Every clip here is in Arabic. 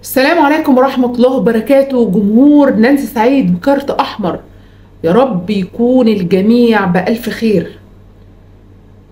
السلام عليكم ورحمة الله وبركاته. جمهور نانسي سعيد بكارت أحمر، يا رب يكون الجميع بألف خير.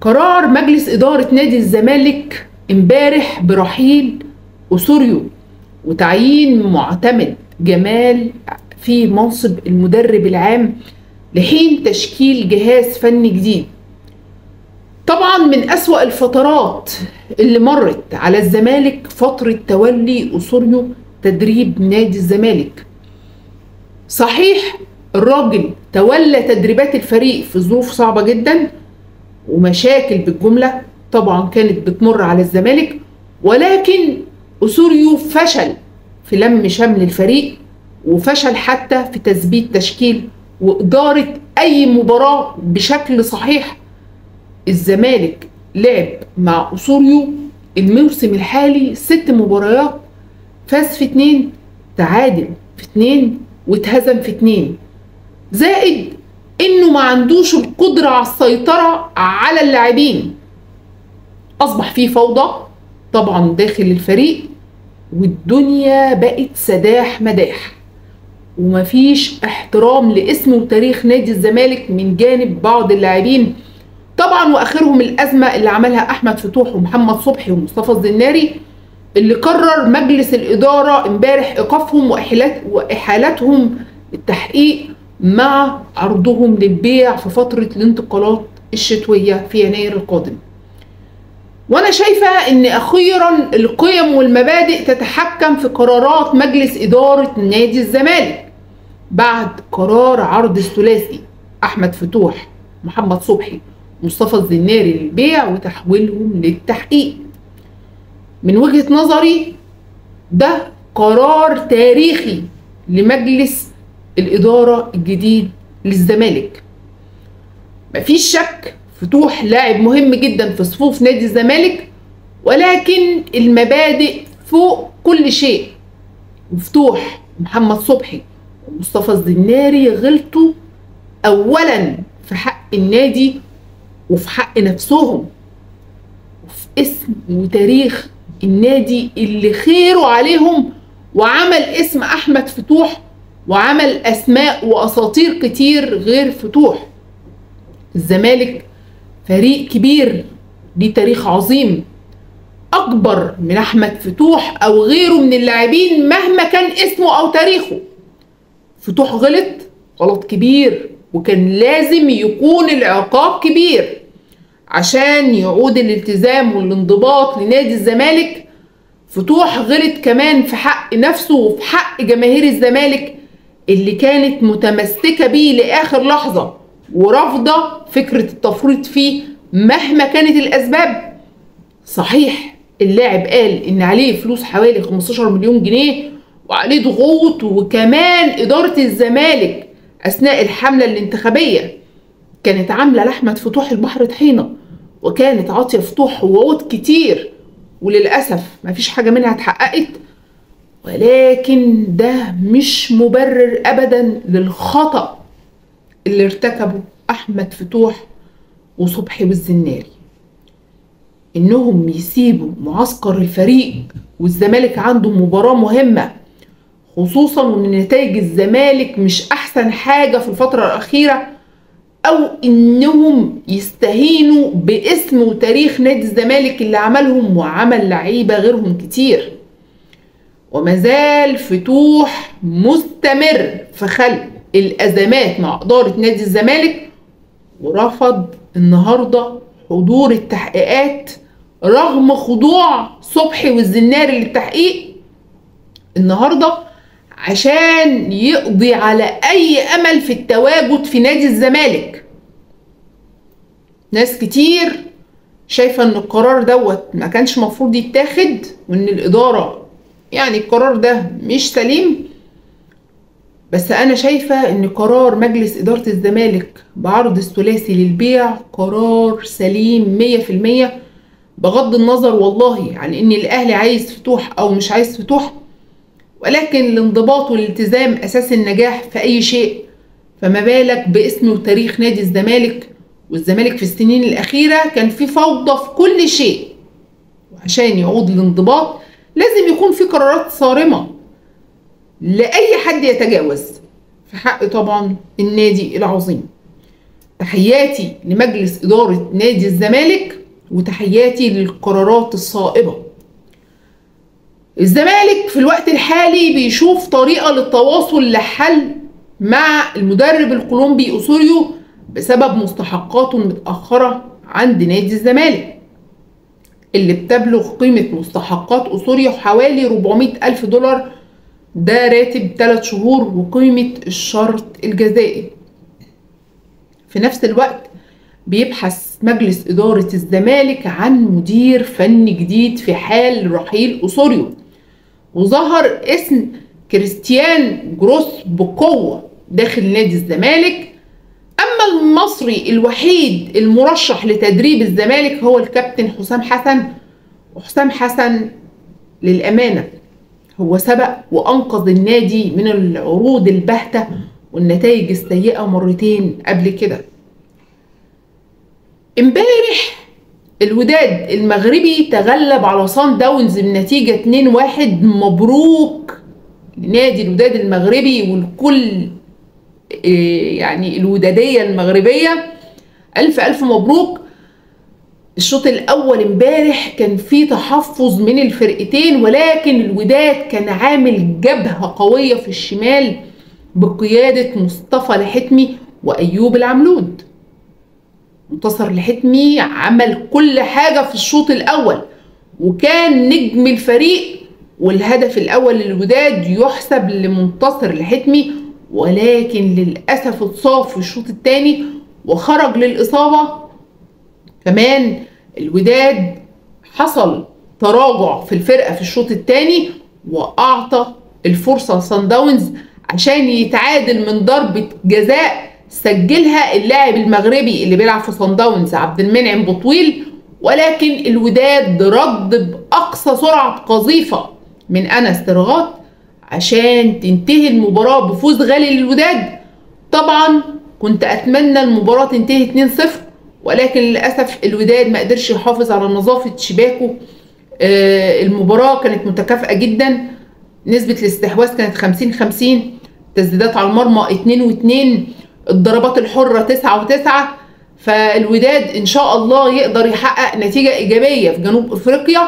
قرار مجلس إدارة نادي الزمالك امبارح برحيل أوسوريو وتعيين معتمد جمال في منصب المدرب العام لحين تشكيل جهاز فني جديد. طبعا من أسوأ الفترات اللي مرت على الزمالك فترة تولي أوسوريو تدريب نادي الزمالك. صحيح الراجل تولى تدريبات الفريق في ظروف صعبة جدا ومشاكل بالجملة طبعا كانت بتمر على الزمالك، ولكن أوسوريو فشل في لم شمل الفريق وفشل حتى في تثبيت تشكيل وإدارة أي مباراة بشكل صحيح. الزمالك لعب مع أوسوريو الموسم الحالي 6 مباريات، فاز في 2، تعادل في 2 واتهزم في 2، زائد انه ما عندوش القدرة على السيطرة على اللاعبين. اصبح فيه فوضى طبعا داخل الفريق والدنيا بقت سداح مداح ومفيش احترام لاسم وتاريخ نادي الزمالك من جانب بعض اللاعبين طبعا، واخرهم الازمه اللي عملها احمد فتوح ومحمد صبحي ومصطفى الزناري، اللي قرر مجلس الاداره امبارح ايقافهم واحالتهم التحقيق مع عرضهم للبيع في فتره الانتقالات الشتويه في يناير القادم. وانا شايفه ان اخيرا القيم والمبادئ تتحكم في قرارات مجلس اداره نادي الزمالك بعد قرار عرض الثلاثي احمد فتوح محمد صبحي مصطفى الزناري للبيع وتحويلهم للتحقيق. من وجهة نظري ده قرار تاريخي لمجلس الإدارة الجديد للزمالك. مفيش شك فتوح لاعب مهم جدا في صفوف نادي الزمالك، ولكن المبادئ فوق كل شيء. وفتوح محمد صبحي ومصطفى الزناري غلطوا أولا في حق النادي وفي حق نفسهم وفي اسم وتاريخ النادي اللي خيره عليهم، وعمل اسم احمد فتوح وعمل اسماء واساطير كتير غير فتوح. الزمالك فريق كبير ليه تاريخ عظيم اكبر من احمد فتوح او غيره من اللاعبين مهما كان اسمه او تاريخه. فتوح غلط كبير وكان لازم يكون العقاب كبير عشان يعود الالتزام والانضباط لنادي الزمالك. فتوح غلط كمان في حق نفسه وفي حق جماهير الزمالك اللي كانت متمسكة بيه لآخر لحظة ورافضة فكرة التفريط فيه مهما كانت الأسباب. صحيح اللاعب قال إن عليه فلوس حوالي 15 مليون جنيه وعليه ضغوط، وكمان إدارة الزمالك أثناء الحملة الانتخابية كانت عاملة لأحمد فتوح البحر طحينة وكانت عاطية فتوح وعود كتير وللأسف مفيش حاجة منها اتحققت، ولكن ده مش مبرر أبدا للخطأ اللي ارتكبه أحمد فتوح وصبحي والزناري، إنهم يسيبوا معسكر الفريق والزمالك عنده مباراة مهمة، خصوصا وإن نتائج الزمالك مش أحسن حاجة في الفترة الأخيرة، او انهم يستهينوا باسم وتاريخ نادي الزمالك اللي عملهم وعمل لعيبه غيرهم كتير. ومازال فتوح مستمر في خلق الازمات مع اداره نادي الزمالك، ورفض النهارده حضور التحقيقات رغم خضوع صبحي والزناري للتحقيق النهارده عشان يقضي على اي امل في التواجد في نادي الزمالك. ناس كتير شايفة ان القرار دوت ما كانش مفروض يتاخد وان الادارة يعني القرار ده مش سليم، بس انا شايفة ان قرار مجلس ادارة الزمالك بعرض الثلاثي للبيع قرار سليم 100%، بغض النظر والله عن ان الاهلي عايز فتوح او مش عايز فتوح، ولكن الانضباط والالتزام اساس النجاح في اي شيء، فما بالك باسم وتاريخ نادي الزمالك. والزمالك في السنين الاخيره كان في فوضى في كل شيء، وعشان يعود الانضباط لازم يكون في قرارات صارمة لأي حد يتجاوز في حق طبعا النادي العظيم. تحياتي لمجلس إدارة نادي الزمالك وتحياتي للقرارات الصائبة. الزمالك في الوقت الحالي بيشوف طريقة للتواصل لحل مع المدرب الكولومبي أوسوريو بسبب مستحقاته المتأخرة عند نادي الزمالك، اللي بتبلغ قيمة مستحقات أوسوريو حوالي 400,000 دولار، ده راتب 3 شهور وقيمة الشرط الجزائي. في نفس الوقت بيبحث مجلس إدارة الزمالك عن مدير فني جديد في حال رحيل أوسوريو، وظهر اسم كريستيان جروس بقوة داخل نادي الزمالك. أما المصري الوحيد المرشح لتدريب الزمالك هو الكابتن حسام حسن، وحسام حسن للأمانة هو سبق وأنقذ النادي من العروض الباهتة والنتائج السيئة مرتين قبل كده. امبارح الوداد المغربي تغلب على صن داونز بنتيجة 2-1. مبروك لنادي الوداد المغربي والكل يعني الودادية المغربية، ألف مبروك. الشوط الأول امبارح كان فيه تحفظ من الفرقتين، ولكن الوداد كان عامل جبهة قوية في الشمال بقيادة مصطفى الحتمي وأيوب العملود. منتصر الحتمي عمل كل حاجة في الشوط الأول وكان نجم الفريق، والهدف الأول للوداد يحسب لمنتصر الحتمي، ولكن للأسف اتصاب في الشوط الثاني وخرج للإصابة. كمان الوداد حصل تراجع في الفرقة في الشوط الثاني وأعطى الفرصة لصن داونز عشان يتعادل من ضربة جزاء سجلها اللاعب المغربي اللي بيلعب في صن داونز عبد المنعم بطويل، ولكن الوداد رد بأقصى سرعة قذيفة من أنس ترغات عشان تنتهي المباراة بفوز غالي للوداد. طبعا كنت أتمنى المباراة تنتهي 2-0، ولكن للأسف الوداد ما قدرش يحافظ على نظافة شباكه. المباراة كانت متكافئة جدا، نسبة الاستحواذ كانت 50-50، تسديدات على المرمى 2-2، الضربات الحرة 9-9. فالوداد إن شاء الله يقدر يحقق نتيجة إيجابية في جنوب أفريقيا،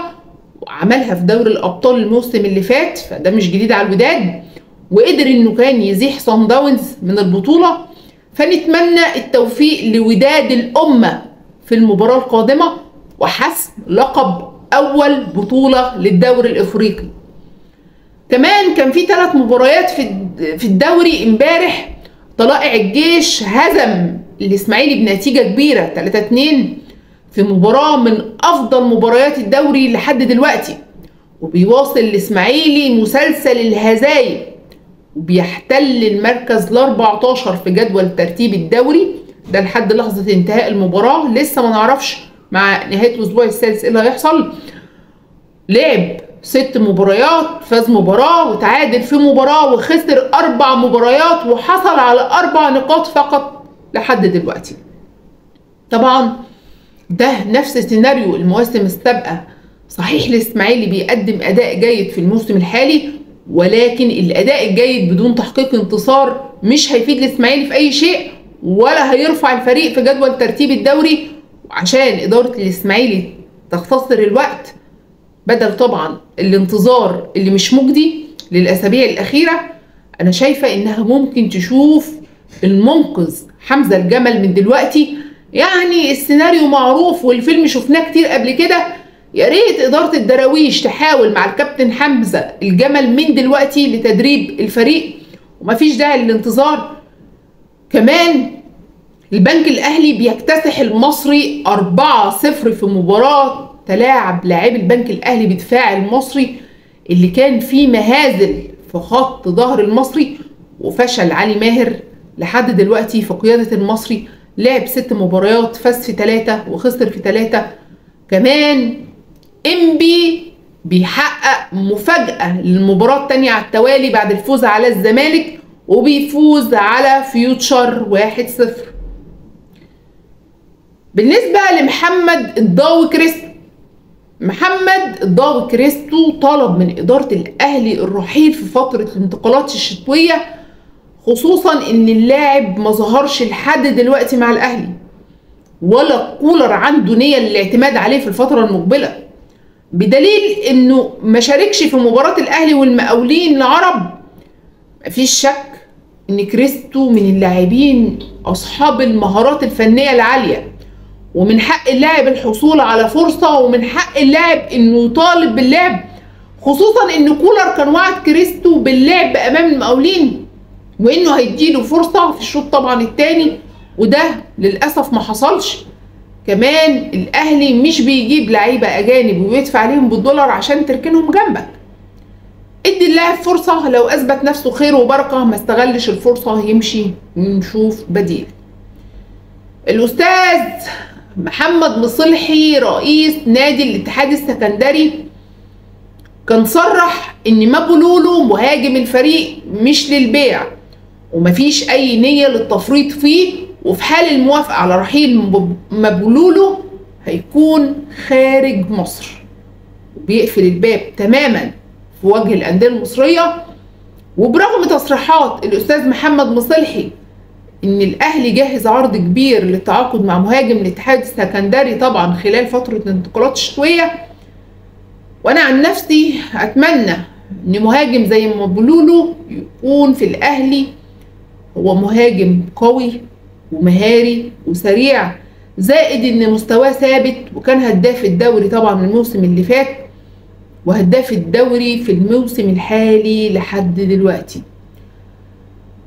وعملها في دوري الأبطال الموسم اللي فات، فده مش جديد على الوداد، وقدر إنه كان يزيح صن داونز من البطولة. فنتمنى التوفيق لوداد الأمة في المباراة القادمة وحسم لقب أول بطولة للدوري الإفريقي. كمان كان في 3 مباريات في الدوري امبارح. طلائع الجيش هزم الإسماعيلي بنتيجة كبيرة 3-2 في مباراة من أفضل مباريات الدوري لحد دلوقتي، وبيواصل الإسماعيلي مسلسل الهزايم وبيحتل المركز ال14 في جدول ترتيب الدوري ده لحد لحظة انتهاء المباراة. لسه ما نعرفش مع نهاية الأسبوع السادس ايه اللي هيحصل. لعب 6 مباريات، فاز مباراة وتعادل في مباراة وخسر 4 مباريات وحصل على 4 نقاط فقط لحد دلوقتي. طبعا ده نفس سيناريو المواسم السابقة. صحيح الإسماعيلي بيقدم أداء جيد في الموسم الحالي، ولكن الأداء الجيد بدون تحقيق انتصار مش هيفيد الإسماعيلي في أي شيء ولا هيرفع الفريق في جدول ترتيب الدوري. وعشان إدارة الإسماعيلي تختصر الوقت بدل طبعا الانتظار اللي مش مجدي للأسابيع الأخيرة، أنا شايفة إنها ممكن تشوف المنقذ حمزة الجمل من دلوقتي. يعني السيناريو معروف والفيلم شفناه كتير قبل كده. يا ريت إدارة الدراويش تحاول مع الكابتن حمزة الجمل من دلوقتي لتدريب الفريق، ومفيش داعي للانتظار. كمان البنك الأهلي بيكتسح المصري 4-0 في مباراة تلاعب لاعبي البنك الأهلي بدفاع المصري اللي كان فيه مهازل في خط ظهر المصري، وفشل علي ماهر لحد دلوقتي في قيادة المصري. لعب 6 مباريات، فاز في 3 وخسر في 3. كمان انبي بيحقق مفاجأة للمباراة الثانية على التوالي بعد الفوز على الزمالك، وبيفوز على فيوتشر 1-0. بالنسبة لمحمد الضاوي كريستو، محمد الضاوي كريستو طلب من إدارة الأهلي الرحيل في فترة الانتقالات الشتوية، خصوصا إن اللاعب ما ظهرش لحد دلوقتي مع الأهلي، ولا كولر عنده نية للاعتماد عليه في الفترة المقبلة، بدليل إنه ما شاركش في مباراة الأهلي والمقاولين العرب. مفيش شك إن كريستو من اللاعبين أصحاب المهارات الفنية العالية، ومن حق اللاعب الحصول على فرصة، ومن حق اللاعب انه يطالب باللعب، خصوصا ان كولر كان وعد كريستو باللعب امام المقاولين وانه هيديله فرصة في الشوط طبعا الثاني، وده للأسف ما حصلش. كمان الاهلي مش بيجيب لعيبة اجانب ويدفع عليهم بالدولار عشان تركنهم جنبك. ادي اللاعب فرصة، لو اثبت نفسه خير وبركة، ما استغلش الفرصة يمشي ونشوف بديل. الاستاذ محمد مصلحي رئيس نادي الاتحاد السكندري كان صرح ان مابولولو مهاجم الفريق مش للبيع، ومفيش اي نية للتفريط فيه، وفي حال الموافقة على رحيل مابولولو هيكون خارج مصر، وبيقفل الباب تماما في وجه الأندية المصرية. وبرغم تصريحات الأستاذ محمد مصلحي ان الاهلي جاهز عرض كبير للتعاقد مع مهاجم الاتحاد السكندري طبعا خلال فترة الانتقالات الشتوية، وانا عن نفسي اتمنى ان مهاجم زي مابولولو يكون في الاهلي. هو مهاجم قوي ومهاري وسريع، زائد ان مستواه ثابت، وكان هداف الدوري طبعا الموسم اللي فات، وهداف الدوري في الموسم الحالي لحد دلوقتي.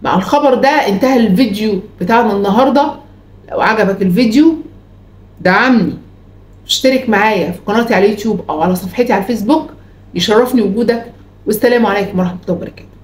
مع الخبر ده انتهى الفيديو بتاعنا النهاردة. لو عجبك الفيديو دعمني، اشترك معايا في قناتي على اليوتيوب او على صفحتي على الفيسبوك، يشرفني وجودك، والسلام عليكم ورحمة الله وبركاته.